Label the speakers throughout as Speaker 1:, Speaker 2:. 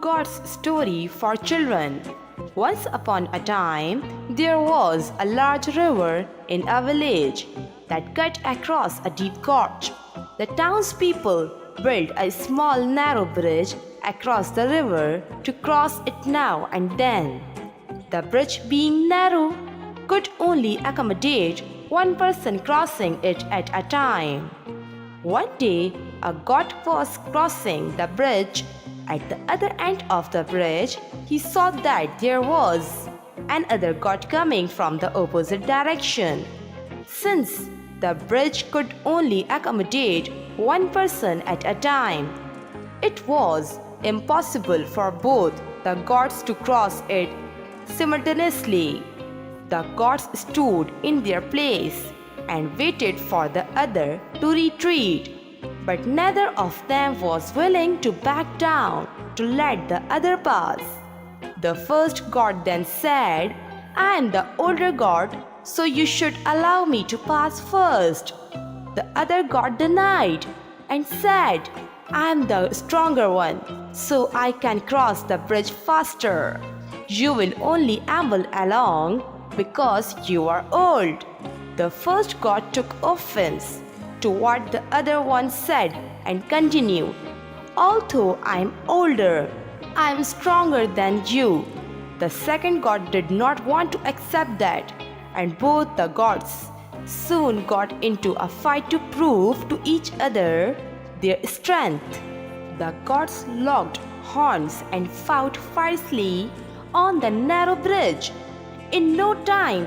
Speaker 1: God's story for children. Once upon a time, there was a large river in a village that cut across a deep gorge. The townspeople built a small narrow bridge across the river to cross it now and then. The bridge, being narrow, could only accommodate one person crossing it at a time. One day, a god was crossing the bridge. At the other end of the bridge, he saw that there was another god coming from the opposite direction. Since the bridge could only accommodate one person at a time, it was impossible for both the gods to cross it simultaneously. The gods stood in their place and waited for the other to retreat, but neither of them was willing to back down to let the other pass. The first god then said, "I am the older god, so you should allow me to pass first." The other god denied and said, "I am the stronger one, so I can cross the bridge faster. You will only amble along because you are old." The first god took offense to what the other one said and continued, "Although I am older, I am stronger than you." The second god did not want to accept that, and both the gods soon got into a fight to prove to each other their strength. The gods locked horns and fought fiercely on the narrow bridge. In no time,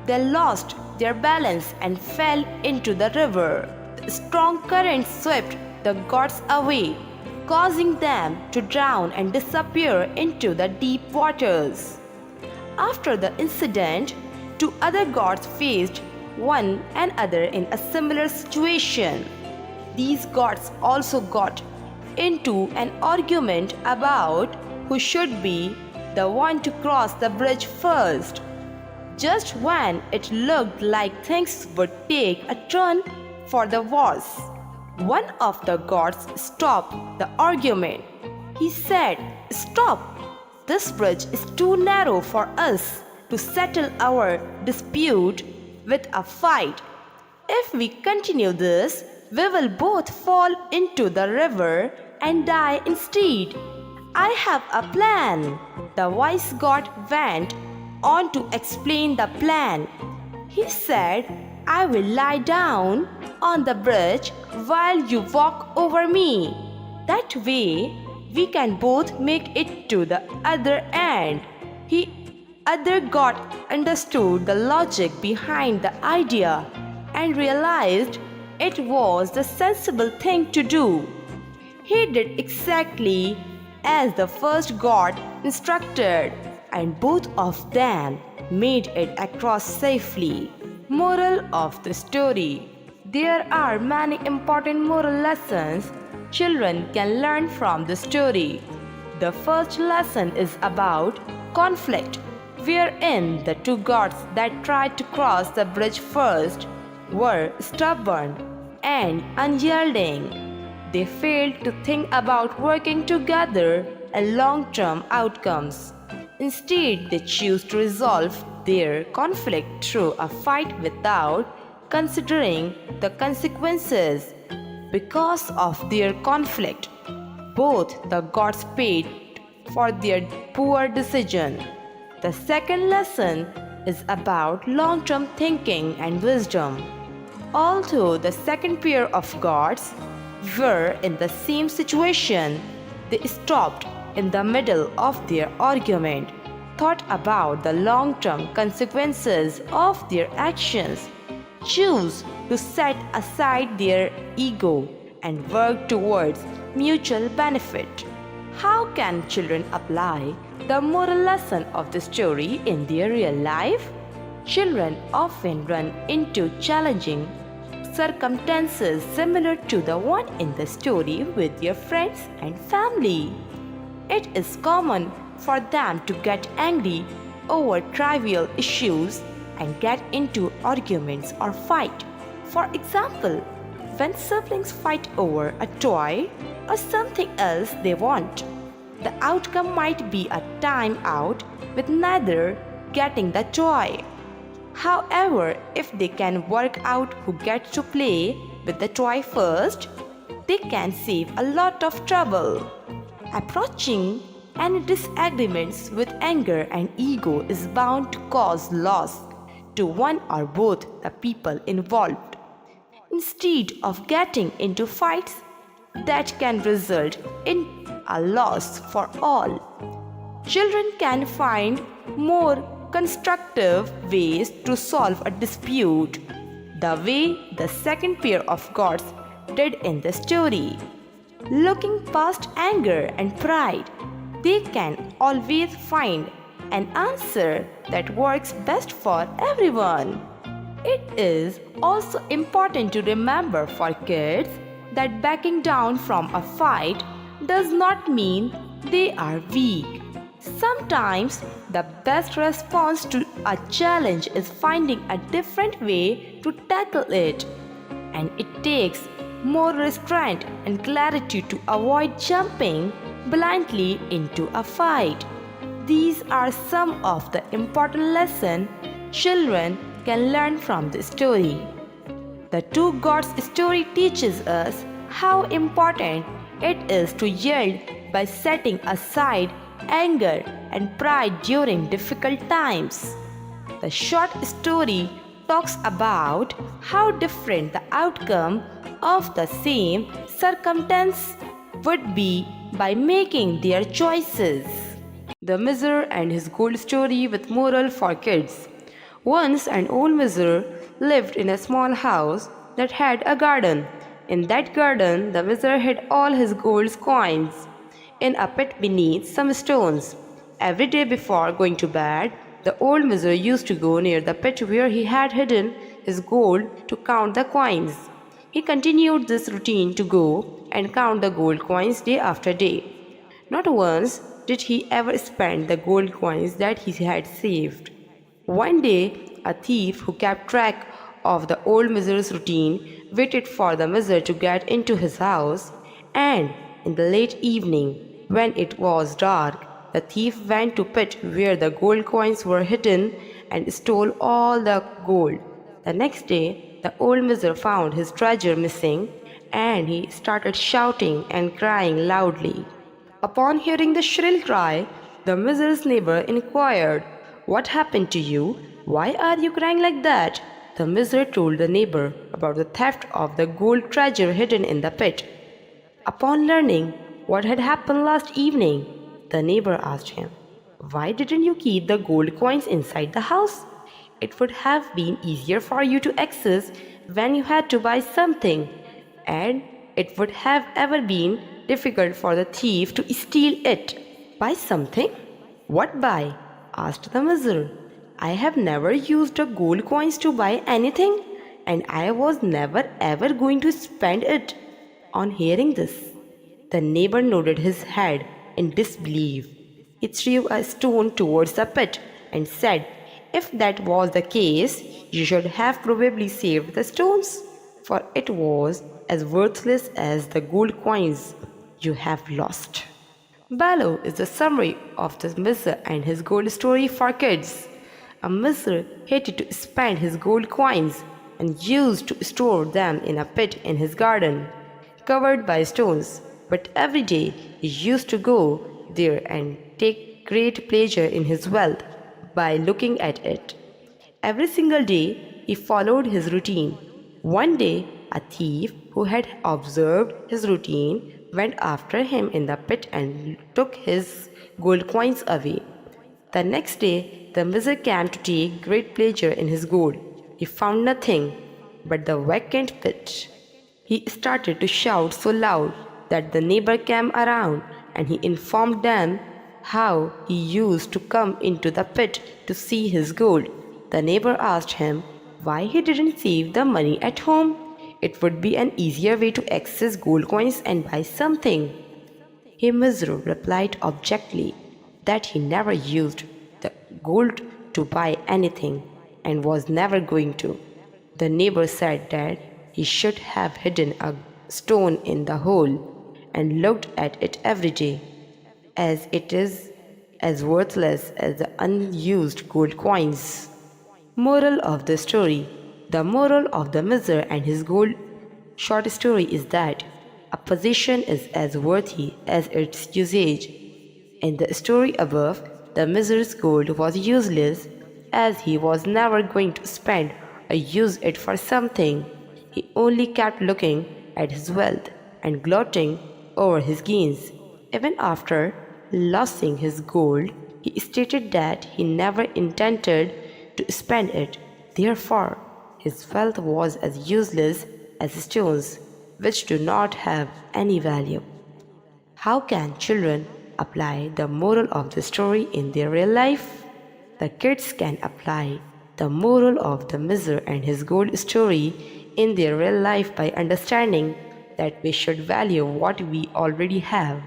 Speaker 1: they lost their balance and fell into the river. The strong current swept the gods away, causing them to drown and disappear into the deep waters. After the incident, two other gods faced one another in a similar situation. These gods also got into an argument about who should be the one to cross the bridge first. Just when it looked like things would take a turn for the worse, one of the gods stopped the argument. He said, "Stop! This bridge is too narrow for us to settle our dispute with a fight. If we continue this, we will both fall into the river and die instead. I have a plan." The wise god went on to explain the plan. He said, "I will lie down on the bridge while you walk over me. That way, we can both make it to the other end." The other god understood the logic behind the idea and realized it was the sensible thing to do. He did exactly as the first god instructed, and both of them made it across safely. Moral of the story: there are many important moral lessons children can learn from the story. The first lesson is about conflict, wherein the two gods that tried to cross the bridge first were stubborn and unyielding. They failed to think about working together and long-term outcomes. Instead, they choose to resolve their conflict through a fight without considering the consequences. Because of their conflict, both the gods paid for their poor decision. The second lesson is about long-term thinking and wisdom. Although the second pair of gods were in the same situation, they stopped in the middle of their argument, thought about the long-term consequences of their actions, choose to set aside their ego, and work towards mutual benefit. How can children apply the moral lesson of the story in their real life? Children often run into challenging circumstances similar to the one in the story with their friends and family. It is common for them to get angry over trivial issues and get into arguments or fight. For example, when siblings fight over a toy or something else they want, The outcome might be a time out with neither getting the toy. However, if they can work out who gets to play with the toy first, they can save a lot of trouble. Approaching any disagreements with anger and ego is bound to cause loss to one or both the people involved. Instead of getting into fights that can result in a loss for all, children can find more constructive ways to solve a dispute, the way the second pair of gods did in the story. Looking past anger and pride, they can always find an answer that works best for everyone. It is also important to remember for kids that backing down from a fight does not mean they are weak. Sometimes the best response to a challenge is finding a different way to tackle it, and it takes more restraint and clarity to avoid jumping blindly into a fight. These are some of the important lessons children can learn from the story. The Two Gods story teaches us how important it is to yield by setting aside anger and pride during difficult times. The short story talks about how different the outcome of the same circumstance would be by making their choices. The Miser and his gold story with moral for kids. Once an old miser lived in a small house that had a garden. In that garden, the miser hid all his gold coins in a pit beneath some stones. Every day before going to bed, the old miser used to go near the pit where he had hidden his gold to count the coins. He continued this routine to go and count the gold coins day after day. Not once did he ever spend the gold coins that he had saved. One day, a thief who kept track of the old miser's routine waited for the miser to get into his house, and in the late evening, when it was dark, the thief went to pit where the gold coins were hidden and stole all the gold. The next day, the old miser found his treasure missing, and he started shouting and crying loudly. Upon hearing the shrill cry, the miser's neighbor inquired, "What happened to you? Why are you crying like that?" The miser told the neighbor about the theft of the gold treasure hidden in the pit. Upon learning what had happened last evening, the neighbor asked him, "Why didn't you keep the gold coins inside the house? It would have been easier for you to access when you had to buy something, and it would have ever been difficult for the thief to steal it." "Buy something? What buy?" asked the miser. "I have never used the gold coins to buy anything, and I was never ever going to spend it." On hearing this, the neighbor nodded his head in disbelief. He threw a stone towards the pit and said, "If that was the case, you should have probably saved the stones, for it was as worthless as the gold coins you have lost." Below is the summary of the miser and his gold story for kids. A miser hated to spend his gold coins and used to store them in a pit in his garden, covered by stones. But every day he used to go there and take great pleasure in his wealth by looking at it. Every single day he followed his routine. One day, a thief who had observed his routine went after him in the pit and took his gold coins away. The next day, the miser came to take great pleasure in his gold. He found nothing but the vacant pit. He started to shout so loud that the neighbor came around, and he informed them how he used to come into the pit to see his gold. The neighbor asked him why he didn't save the money at home. It would be an easier way to access gold coins and buy something. He miser replied abjectly that he never used the gold to buy anything and was never going to. The neighbor said that he should have hidden a stone in the hole and looked at it every day. as it is as worthless as the unused gold coins. Moral of the story. The moral of the miser and his gold short story is that a possession is as worthy as its usage. In the story above, the miser's gold was useless as he was never going to spend or use it for something. He only kept looking at his wealth and gloating over his gains. Even after losing his gold, he stated that he never intended to spend it. Therefore, his wealth was as useless as stones, which do not have any value. How can children apply the moral of the story in their real life? The kids can apply the moral of the miser and his gold story in their real life by understanding that we should value what we already have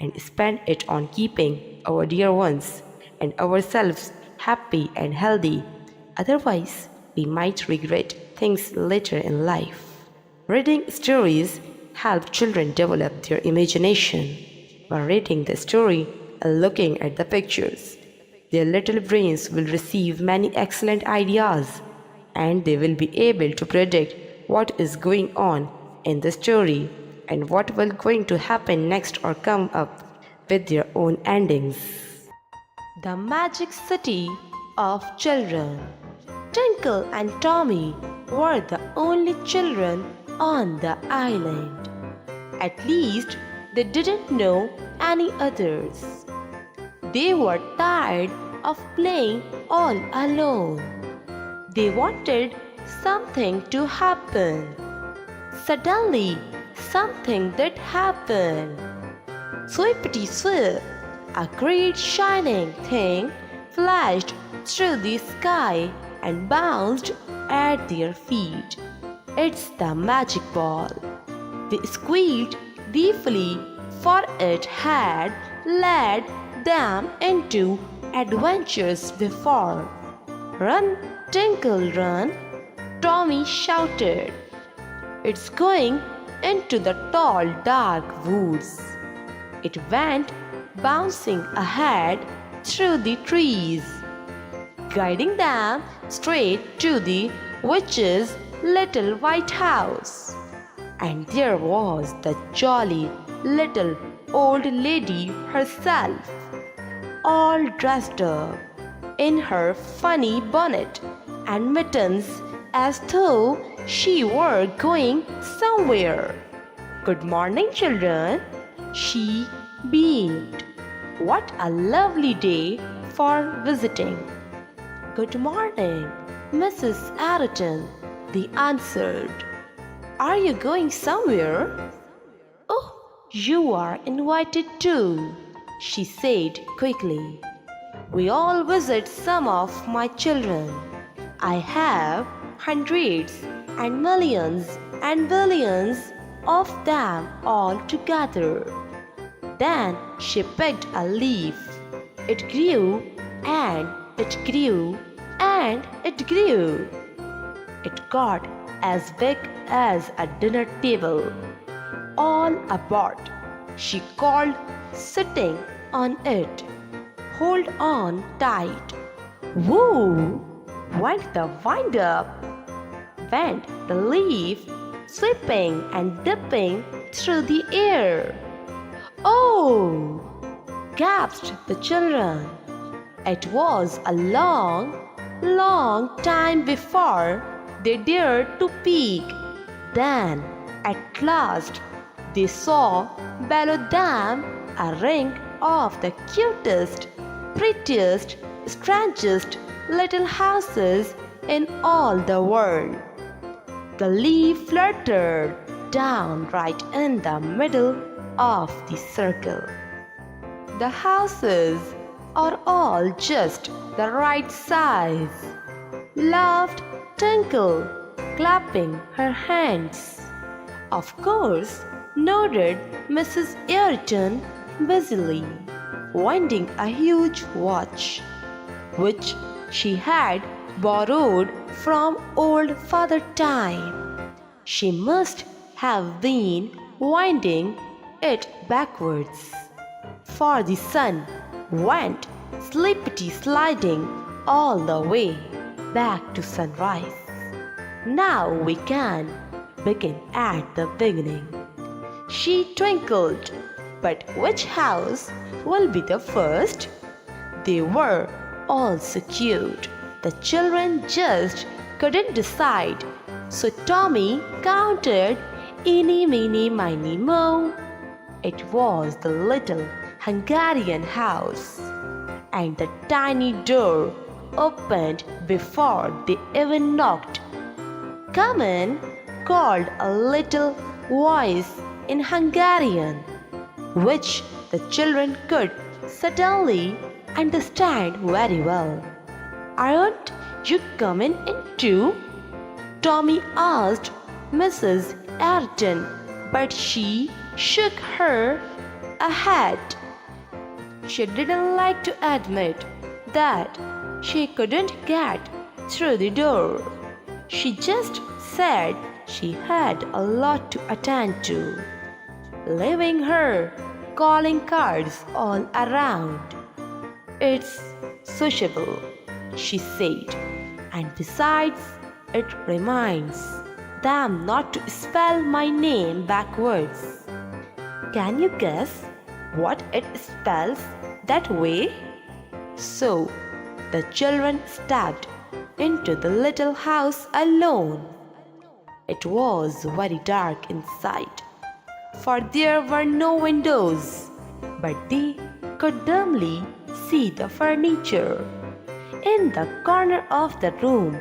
Speaker 1: and spend it on keeping our dear ones and ourselves happy and healthy. Otherwise, we might regret things later in life. Reading stories help children develop their imagination. By reading the story and looking at the pictures, their little brains will receive many excellent ideas and they will be able to predict what is going on in the story and what will going to happen next or come up with their own endings. The Magic City of Children. Twinkle and Tommy were the only children on the island. At least they didn't know any others. They were tired of playing all alone. They wanted something to happen. Suddenly, something did happen. Swippity swip, a great shining thing flashed through the sky and bounced at their feet. It's the magic ball. They squealed deeply, for it had led them into adventures before. Run, Tinkle, run, Tommy shouted. It's going into the tall, dark woods. It went bouncing ahead through the trees, guiding them straight to the witch's little white house. And there was the jolly little old lady herself, all dressed up in her funny bonnet and mittens as though she were going somewhere. "Good morning, children," she beamed. "What a lovely day for visiting." "Good morning, Mrs. Ayrton," they answered. "Are you going somewhere?" "Oh, you are invited too," she said quickly. "We all visit some of my children. I have hundreds and millions and billions of them all together." Then she picked a leaf. It grew and it grew and it grew. It got as big as a dinner table. "All aboard," she called, sitting on it. "Hold on tight." Woo! Went the wind up. Went the leaf, sweeping and dipping through the air. "Oh!" gasped the children. It was a long, long time before they dared to peek. Then, at last, they saw below them a ring of the cutest, prettiest, strangest little houses in all the world. The leaf fluttered down right in the middle of the circle. The houses are all just the right size, laughed Twinkle, clapping her hands. "Of course," nodded Mrs. Ayrton busily, winding a huge watch, which she had borrowed from old Father Time. She must have been winding it backwards, for the sun went slippity sliding all the way back to sunrise. Now we can begin at the beginning. She twinkled, but which house will be the first? They were all so cute. The children just couldn't decide. So Tommy counted eeny, meeny, miny, moe. It was the little Hungarian house, and the tiny door opened before they even knocked. "Come in," called a little voice in Hungarian, which the children could certainly understand very well. "Aren't you coming in too?" Tommy asked Mrs. Ayrton, but she shook her head. She didn't like to admit that she couldn't get through the door. She just said she had a lot to attend to, leaving her calling cards all around. "It's sociable," she said, "and besides, it reminds them not to spell my name backwards." Can you guess what it spells that way? So the children stepped into the little house alone. It was very dark inside, for there were no windows, but they could dimly see the furniture. In the corner of the room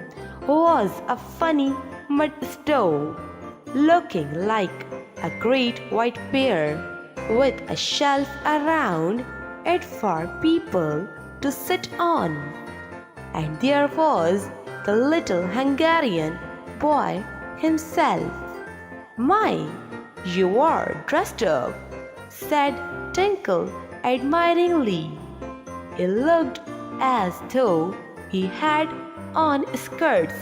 Speaker 1: was a funny mud stove, looking like a great white bear, with a shelf around it for people to sit on. And there was the little Hungarian boy himself. "My, you are dressed up," said Tinkle admiringly. He looked as though he had on skirts,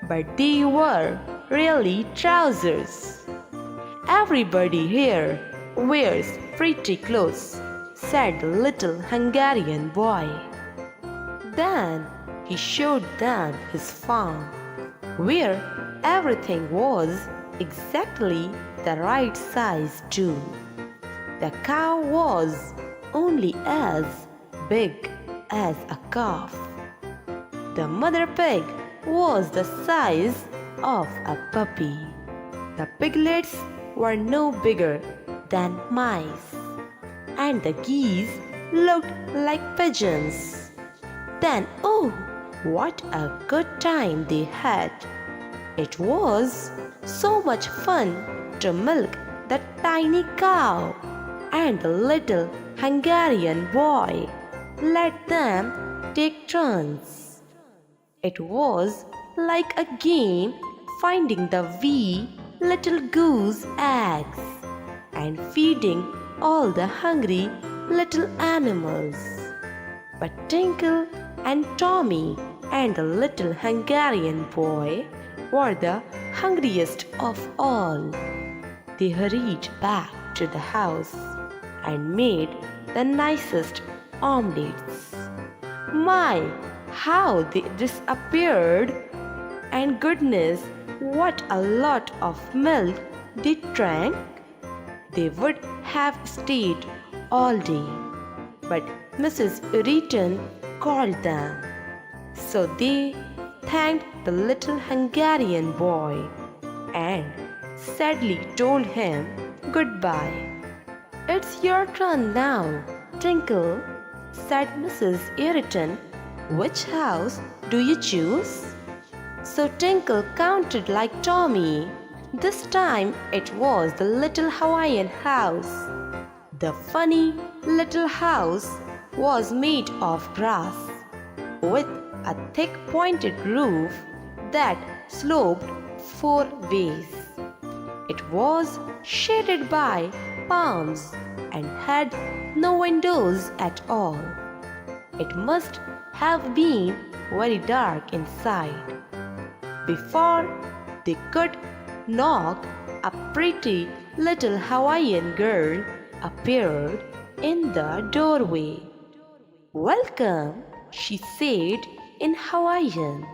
Speaker 1: but they were really trousers. "Everybody here wears pretty clothes," said the little Hungarian boy. Then he showed them his farm, where everything was exactly the right size too. The cow was only as big as a calf. The mother pig was the size of a puppy. The piglets were no bigger than mice, and the geese looked like pigeons. Then, oh, what a good time they had! It was so much fun to milk the tiny cow, and the little Hungarian boy let them take turns. It was like a game finding the wee little goose eggs and feeding all the hungry little animals. But Tinkle and Tommy and the little Hungarian boy were the hungriest of all. They hurried back to the house and made the nicest omelets. My, how they disappeared! And goodness, what a lot of milk they drank! They would have stayed all day, but Mrs. Ayrton called them. So they thanked the little Hungarian boy and sadly told him goodbye. "It's your turn now, Tinkle," said Mrs. Ayrton. "Which house do you choose?" So Tinkle counted like Tommy. This time it was the little Hawaiian house. The funny little house was made of grass, with a thick pointed roof that sloped 4 ways. It was shaded by palms and had no windows at all. It must have been very dark inside. Before they could knock, a pretty little Hawaiian girl appeared in the doorway. "Welcome," she said in Hawaiian,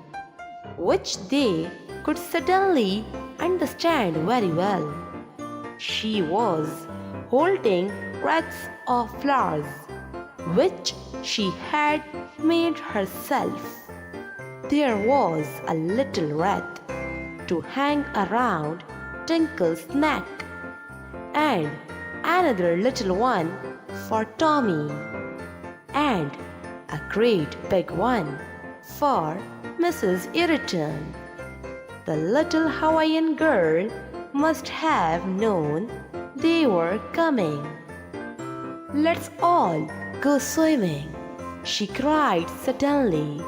Speaker 1: which they could suddenly understand very well. She was holding wreaths of flowers, which she had made herself. There was a little wreath to hang around Tinkle's neck, and another little one for Tommy, and a great big one for Mrs. Irriton. The little Hawaiian girl must have known they were coming. "Let's all go swimming," she cried suddenly,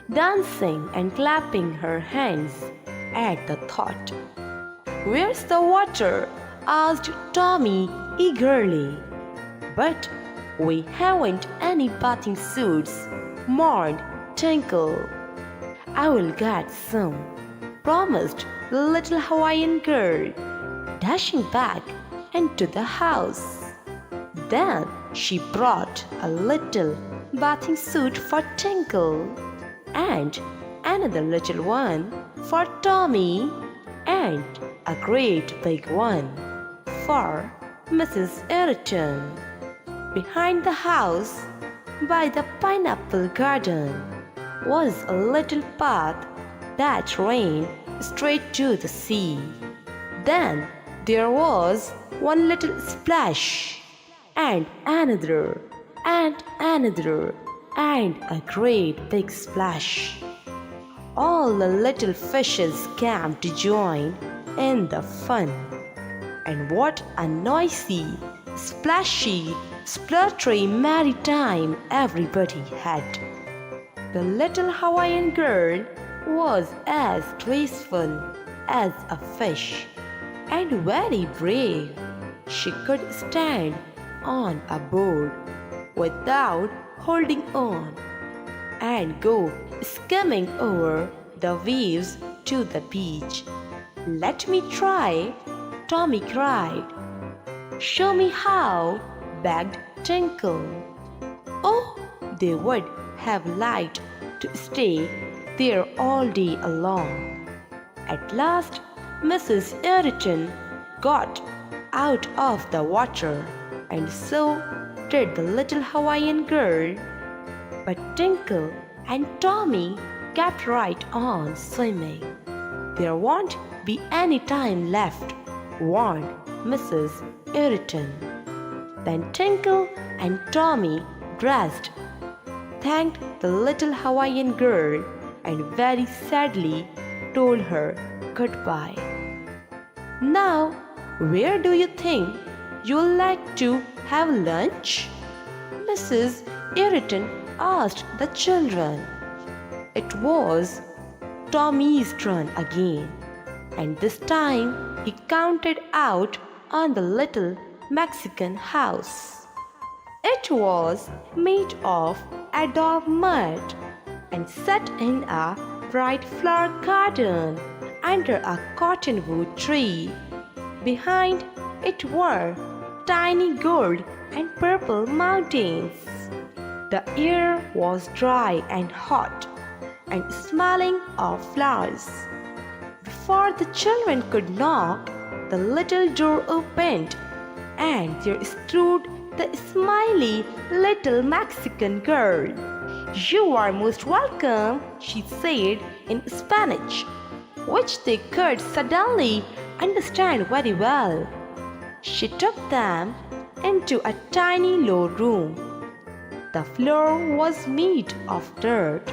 Speaker 1: dancing and clapping her hands at the thought. "Where's the water?" asked Tommy eagerly. "But we haven't any bathing suits," mourned Tinkle. "I will get some," promised the little Hawaiian girl, dashing back into the house. Then she brought a little bathing suit for Tinkle, and another little one for Tommy, and a great big one for Mrs. Irriton. Behind the house, by the pineapple garden, was a little path that ran straight to the sea. Then there was one little splash, and another, and another, and a great big splash. All the little fishes came to join in the fun. And what a noisy, splashy, spluttery merry time everybody had. The little Hawaiian girl was as graceful as a fish and very brave. She could stand on a board without holding on and go skimming over the waves to the beach. "Let me try," Tommy cried. "Show me how," begged Tinkle. Oh, they would have liked to stay there all day long. At last, Mrs. Irriton got out of the water, and so did the little Hawaiian girl. But Tinkle and Tommy kept right on swimming. "There won't be any time left," warned Mrs. Irriton. Then Tinkle and Tommy dressed, thanked the little Hawaiian girl, and very sadly told her goodbye. "Now, where do you think you'll like to have lunch?" Mrs. Irriton asked the children. It was Tommy's turn again, and this time he counted out on the little Mexican house. It was made of adobe mud and set in a bright flower garden under a cottonwood tree. Behind it were tiny gold and purple mountains. The air was dry and hot and smelling of flowers. Before the children could knock, the little door opened, and there stood the smiley little Mexican girl. "You are most welcome," she said in Spanish, which they could suddenly understand very well. She took them into a tiny low room. The floor was made of dirt,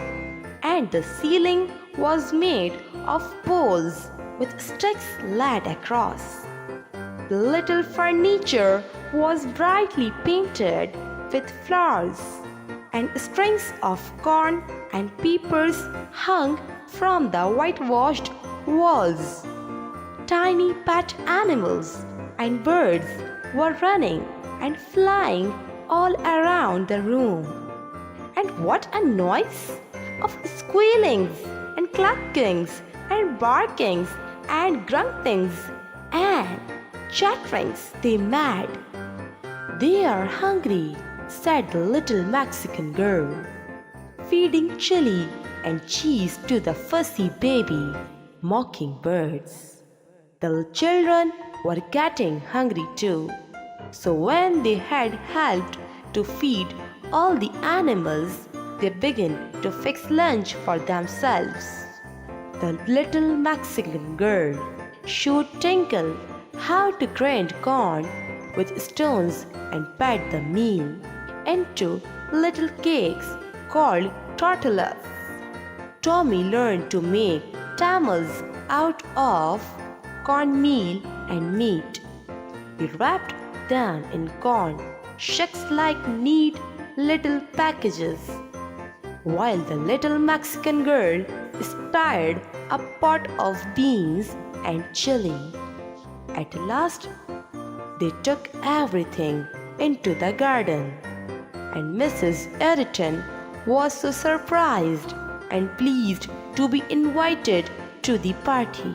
Speaker 1: and the ceiling was made of poles with sticks laid across. The little furniture was brightly painted with flowers, and strings of corn and peppers hung from the whitewashed walls. Tiny pet animals and birds were running and flying all around the room. And what a noise of squealings and cluckings and barkings and gruntings and chatterings they made! "They are hungry," said the little Mexican girl, feeding chili and cheese to the fussy baby mockingbirds. The children were getting hungry too, so when they had helped to feed all the animals, they began to fix lunch for themselves. The little Mexican girl showed Tinkle how to grind corn with stones and pat the meal into little cakes called tortillas. Tommy learned to make tamales out of cornmeal and meat. He wrapped them in corn shucks like neat little packages, while the little Mexican girl stirred a pot of beans and chili. At last, they took everything into the garden, and Mrs. Ayrton was so surprised and pleased to be invited to the party.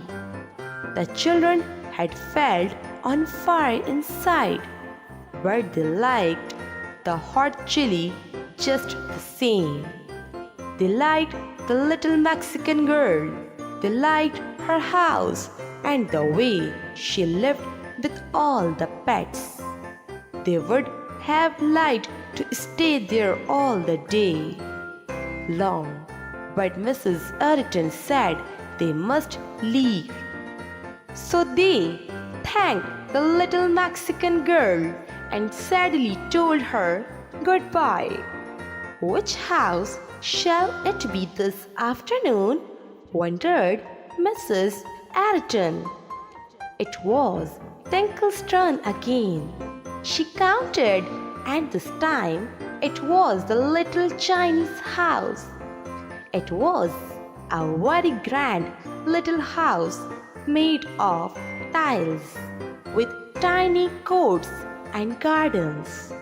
Speaker 1: The children had felt on fire inside, but they liked the hot chili just the same. They liked the little Mexican girl. They liked her house and the way she lived with all the pets. They would have liked to stay there all the day long, but Mrs. Ayrton said they must leave. So they thanked the little Mexican girl and sadly told her goodbye. "Which house shall it be this afternoon?" wondered Mrs. Ayrton. It was Tinkle's turn again. She counted, and this time it was the little Chinese house. It was a very grand little house made of tiles with tiny courts and gardens.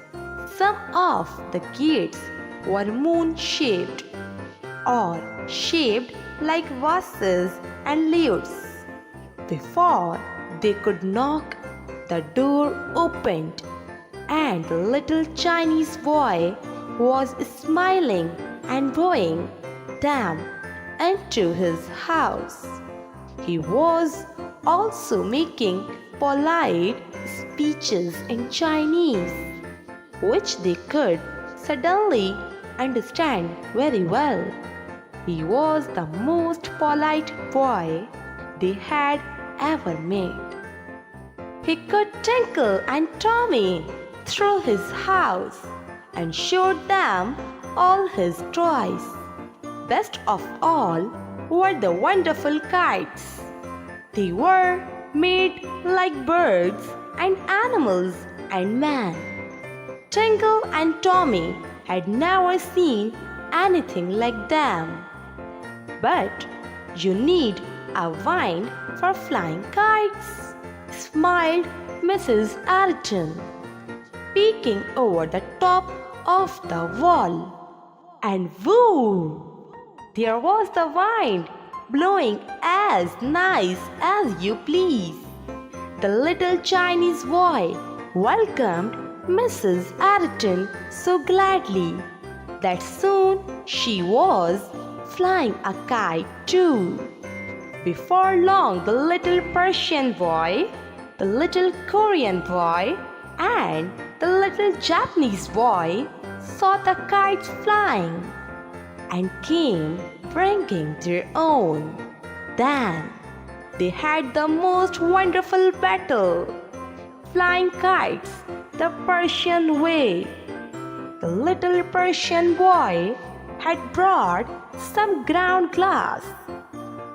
Speaker 1: Some of the gates were moon-shaped or shaped like vases and lids. Before they could knock, the door opened, and the little Chinese boy was smiling and bowing them into his house. He was also making polite speeches in Chinese, which they could suddenly understand very well. He was the most polite boy they had ever met. He could Tinkle and Tommy through his house and showed them all his toys. Best of all were the wonderful kites. They were made like birds and animals and man. Tinkle and Tommy had never seen anything like them. "But you need a vine for flying kites," smiled Mrs. Ayrton, peeking over the top of the wall. And whoo! There was the wind, blowing as nice as you please. The little Chinese boy welcomed Mrs. Ayrton so gladly that soon she was flying a kite too. Before long, the little Persian boy, the little Korean boy, and the little Japanese boy saw the kites flying and came bringing their own. Then they had the most wonderful battle, flying kites the Persian way. The little Persian boy had brought some ground glass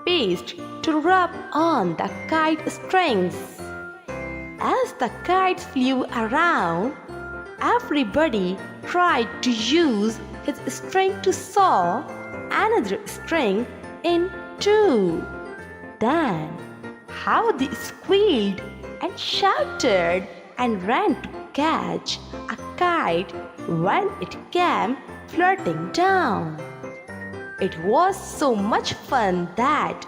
Speaker 1: paste to rub on the kite strings. As the kites flew around, everybody tried to use his string to sew another string in too. Then how they squealed and shouted and ran to catch a kite when it came floating down. It was so much fun that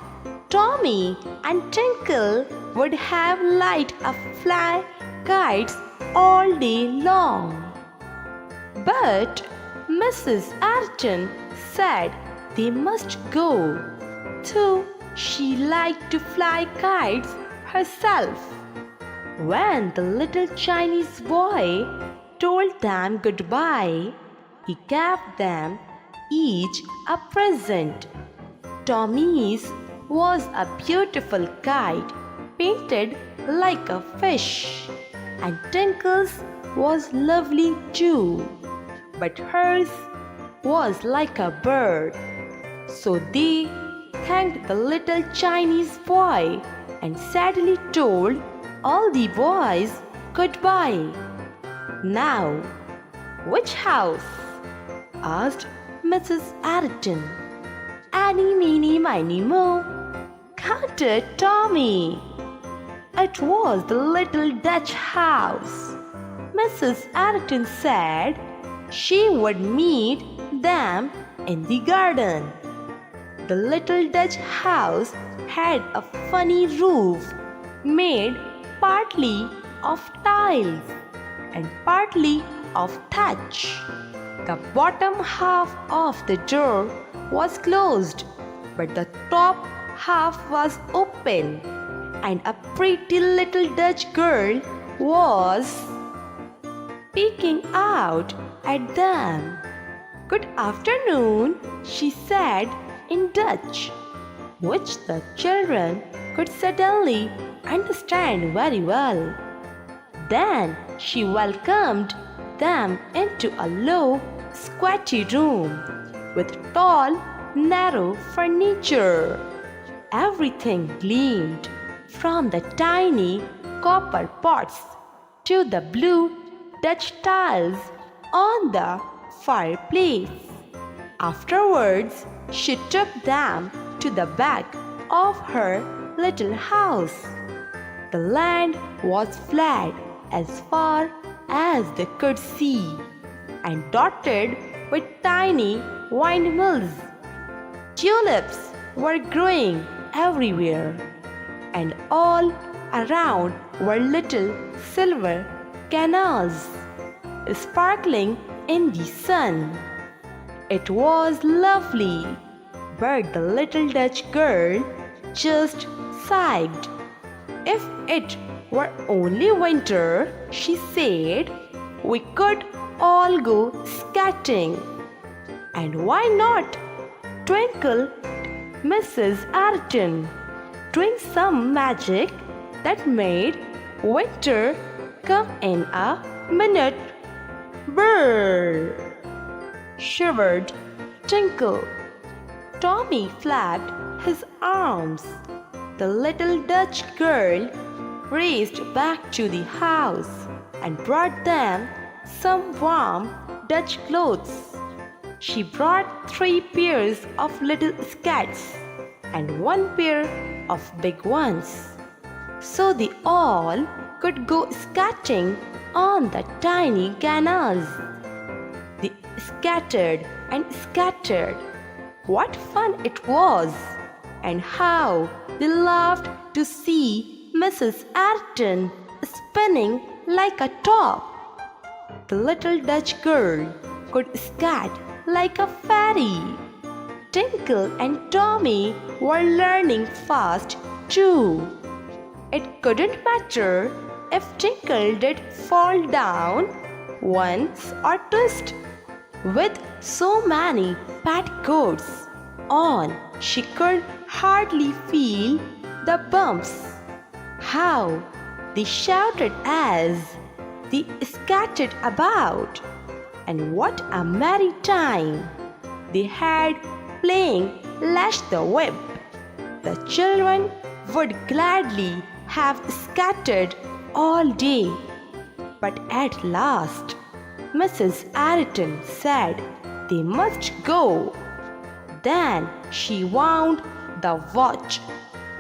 Speaker 1: Tommy and Tinkle would have liked to fly kites all day long. But Mrs. Ayrton said they must go, though she liked to fly kites herself. When the little Chinese boy told them goodbye, he gave them each a present. Tommy's was a beautiful kite painted like a fish, and Tinkle's was lovely too, but hers was like a bird. So they thanked the little Chinese boy and sadly told all the boys goodbye. Now, which house? Asked Mrs. Ayrton. Any, meeny, miny, mo, countered Tommy. It was the little Dutch house. Mrs. Ayrton said she would meet them in the garden. The little Dutch house had a funny roof made partly of tiles and partly of thatch. The bottom half of the door was closed, but the top half was open, and a pretty little Dutch girl was peeking out at them. "Good afternoon," she said in Dutch, which the children could suddenly understand very well. Then she welcomed them into a low, squatty room with tall, narrow furniture. Everything gleamed, from the tiny copper pots to the blue Dutch tiles on the fireplace. Afterwards, she took them to the back of her little house. The land was flat as far as they could see, and dotted with tiny windmills. Tulips were growing everywhere, and all around were little silver canals sparkling in the sun. It was lovely, but the little Dutch girl just sighed. If it were only winter, she said, we could all go skating. And why not? Twinkled Mrs. Ayrton, doing some magic that made winter come in a minute. Brrr! Shivered Tinkle. Tommy flapped his arms. The little Dutch girl raced back to the house and brought them some warm Dutch clothes. She brought 3 pairs of little skates and 1 pair of big ones, so they all could go skating on the tiny canals. They scattered and scattered. What fun it was! And how they laughed to see Mrs. Ayrton spinning like a top. The little Dutch girl could scat like a fairy. Tinkle and Tommy were learning fast too. It couldn't matter if Tinkle did fall down once or twist. With so many petticoats on, she could hardly feel the bumps. How they shouted as they scattered about, and what a merry time they had playing Lash the Whip. The children would gladly have scattered all day, but at last Mrs. Ayrton said they must go. Then she wound the watch,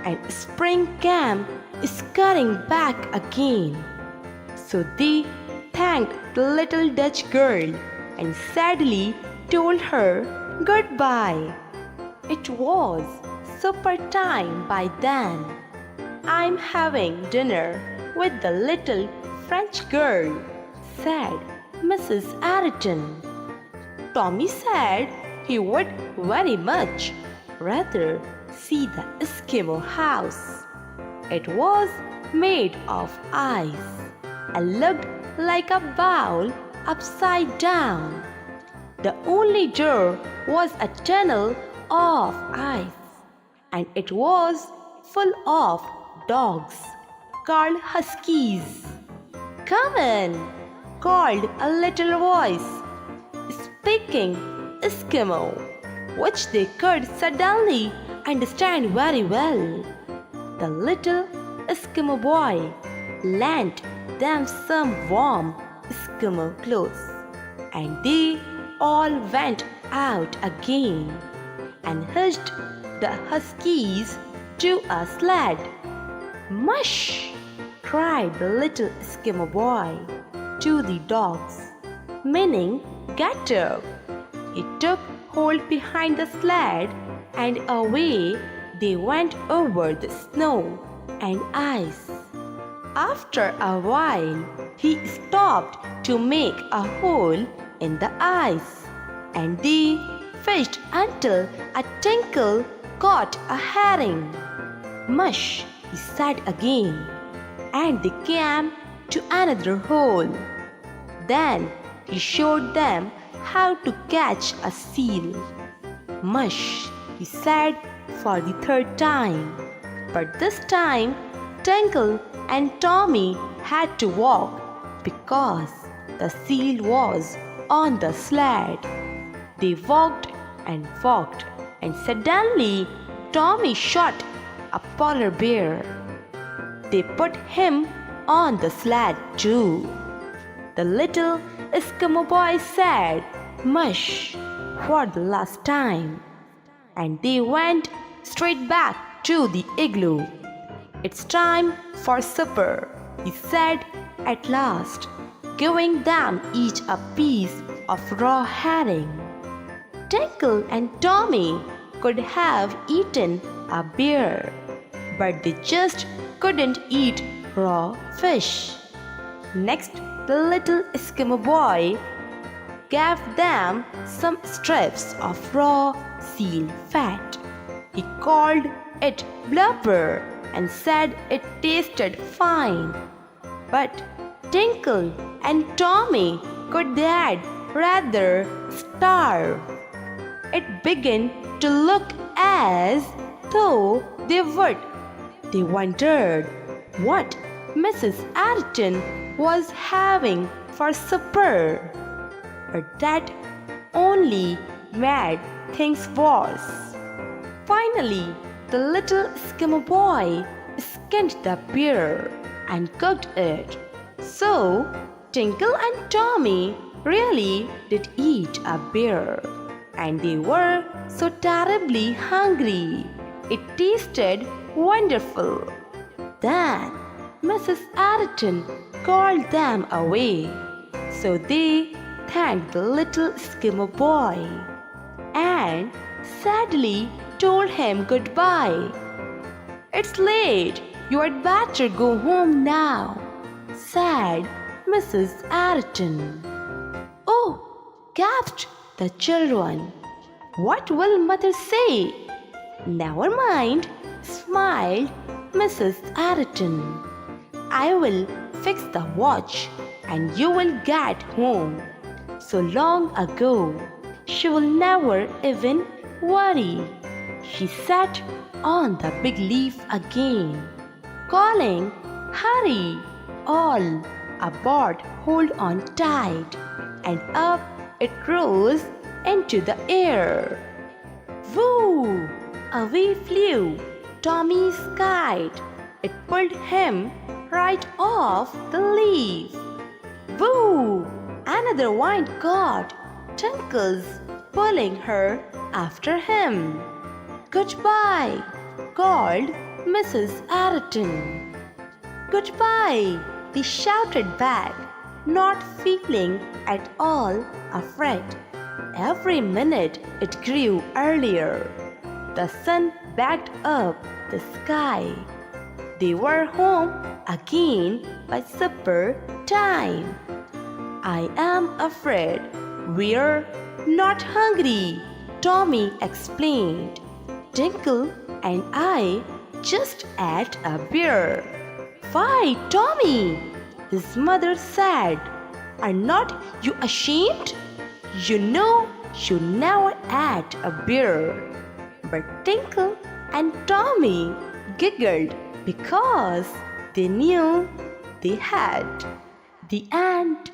Speaker 1: and spring came scurrying back again. So they thanked the little Dutch girl and sadly told her goodbye. It was supper time by then. I'm having dinner with the little French girl, said Mrs. Ayrton. Tommy said he would very much rather see the Eskimo house. It was made of ice and looked like a bowl upside down. The only door was a tunnel of ice, and it was full of dogs called huskies. "Come in," called a little voice, speaking Eskimo, which they could suddenly understand very well. The little Eskimo boy lent them some warm Eskimo clothes, and they all went out again and hitched the huskies to a sled. "Mush!" cried the little Eskimo boy to the dogs, meaning get up. He took hold behind the sled, and away they went over the snow and ice. After a while, he stopped to make a hole in the ice, and they fished until a Tinkle caught a herring. "Mush!" he said again, and they came to another hole. Then he showed them how to catch a seal. "Mush!" he said for the third time. But this time, Tinkle and Tommy had to walk because the seal was on the sled. They walked, and suddenly Tommy shot a polar bear. They put him on the sled too. The little Eskimo boy said, "Mush!" for the last time, and they went straight back to the igloo. "It's time for supper," he said at last, giving them each a piece of raw herring. Tinkle and Tommy could have eaten a bear, but they just couldn't eat raw fish. Next, the little Eskimo boy gave them some strips of raw seal fat. He called it blubber and said it tasted fine. But Tinkle and Tommy could that rather starve. It began to look as though they would. They wondered what Mrs. Ayrton was having for supper. But that only made things worse. Finally, the little Eskimo boy skinned the bear and cooked it. So, Tinkle and Tommy really did eat a bear, and they were so terribly hungry. It tasted wonderful. Then Mrs. Ayrton called them away, so they thanked the little Eskimo boy and sadly told him goodbye. "It's late. You had better go home now," said Mrs. Ayrton. "Oh," gasped the children. "What will mother say?" "Never mind," smiled Mrs. Ayrton. "I will fix the watch and you will get home so long ago. She will never even worry." She sat on the big leaf again, calling, "Hurry! All aboard, hold on tight," and up it rose into the air. Woo! Away flew Tommy's kite. It pulled him right off the leaf. Woo! Another wind caught Tinkle's, pulling her after him. "Goodbye," called Mrs. Ayrton. "Goodbye," they shouted back, not feeling at all afraid. Every minute it grew earlier. The sun backed up the sky. they were home again by supper time. I am afraid we're not hungry, Tommy explained. Tinkle and I just ate a beer. Why, Tommy? His mother said. Are not you ashamed? You know you never ate a beer. But Tinkle and Tommy giggled because they knew they had. The end.